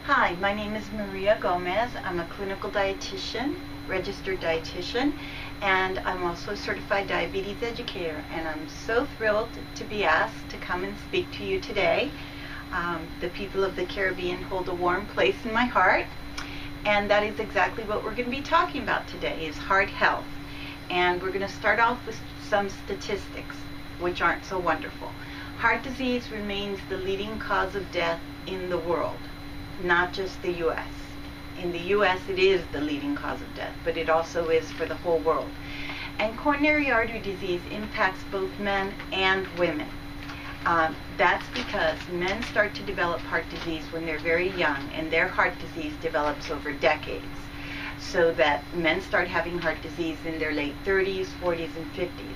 Hi, my name is Maria Gomez. I'm a clinical dietitian, registered dietitian, and I'm also a certified diabetes educator. And I'm so thrilled to be asked to come and speak to you today. The people of the Caribbean hold a warm place in my heart, and that is exactly what we're going to be talking about today, is heart health. And we're going to start off with some statistics, which aren't so wonderful. Heart disease remains the leading cause of death in the world, not just the U.S. In the U.S. it is the leading cause of death, but it also is for the whole world. And coronary artery disease impacts both men and women. That's because men start to develop heart disease when they're very young, and their heart disease develops over decades. So that men start having heart disease in their late 30s, 40s, and 50s.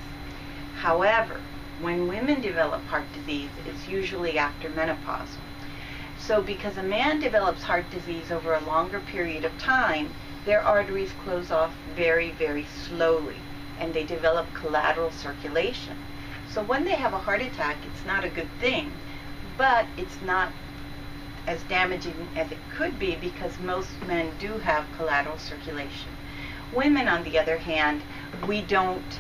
However, when women develop heart disease, it's usually after menopause. So because a man develops heart disease over a longer period of time, their arteries close off very, very slowly, and they develop collateral circulation. So when they have a heart attack, it's not a good thing, but it's not as damaging as it could be because most men do have collateral circulation. Women, on the other hand, we don't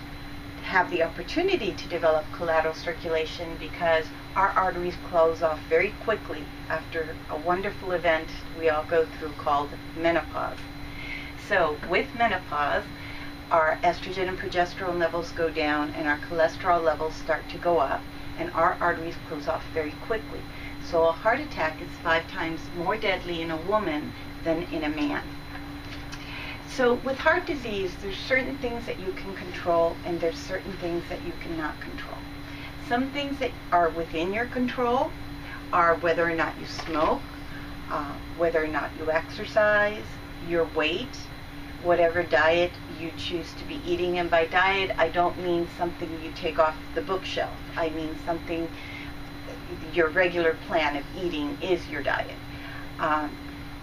have the opportunity to develop collateral circulation because our arteries close off very quickly after a wonderful event we all go through called menopause. So with menopause, our estrogen and progesterone levels go down and our cholesterol levels start to go up, and our arteries close off very quickly. So a heart attack is 5 times more deadly in a woman than in a man. So with heart disease, there's certain things that you can control and there's certain things that you cannot control. Some things that are within your control are whether or not you smoke, whether or not you exercise, your weight, whatever diet you choose to be eating. And by diet, I don't mean something you take off the bookshelf. I mean something, your regular plan of eating is your diet.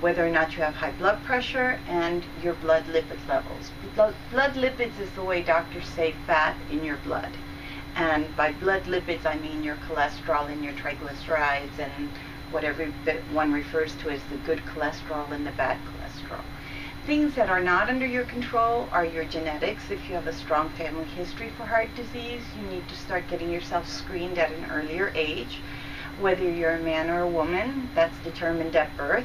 Whether or not you have high blood pressure, and your blood lipid levels. Blood lipids is the way doctors say fat in your blood. And by blood lipids, I mean your cholesterol and your triglycerides and whatever that one refers to as the good cholesterol and the bad cholesterol. Things that are not under your control are your genetics. If you have a strong family history for heart disease, you need to start getting yourself screened at an earlier age. Whether you're a man or a woman, that's determined at birth.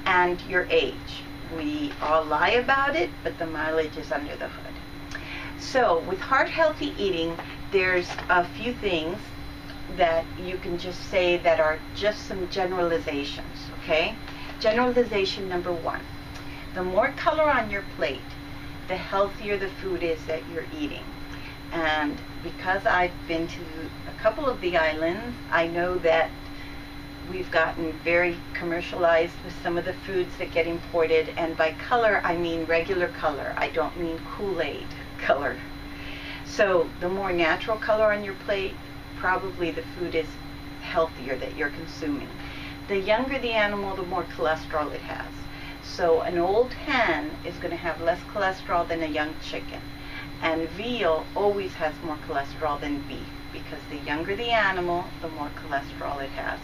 And your age. We all lie about it, but the mileage is under the hood. So with heart healthy eating, there's a few things that you can just say that are just some generalizations, okay? Generalization number 1. The more color on your plate, the healthier the food is that you're eating. And because I've been to a couple of the islands, I know that we've gotten very commercialized with some of the foods that get imported, and by color I mean regular color. I don't mean Kool-Aid color. So the more natural color on your plate, probably the food is healthier that you're consuming. The younger the animal, the more cholesterol it has. So an old hen is going to have less cholesterol than a young chicken. And veal always has more cholesterol than beef, because the younger the animal, the more cholesterol it has.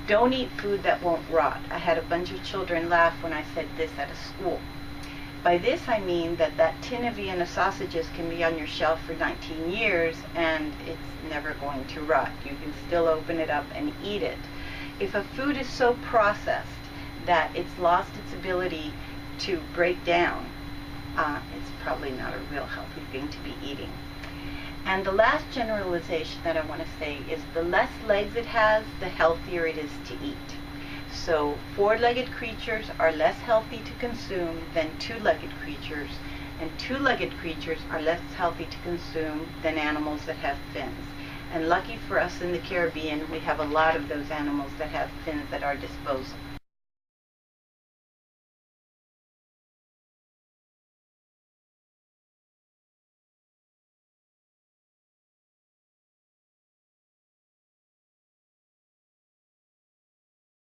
Don't eat food that won't rot. I had a bunch of children laugh when I said this at a school. By this I mean that that tin of Vienna sausages can be on your shelf for 19 years and it's never going to rot. You can still open it up and eat it. If a food is so processed that it's lost its ability to break down, it's probably not a real healthy thing to be eating. And the last generalization that I want to say is the less legs it has, the healthier it is to eat. So 4-legged creatures are less healthy to consume than 2-legged creatures, and 2-legged creatures are less healthy to consume than animals that have fins. And lucky for us in the Caribbean, we have a lot of those animals that have fins at our disposal.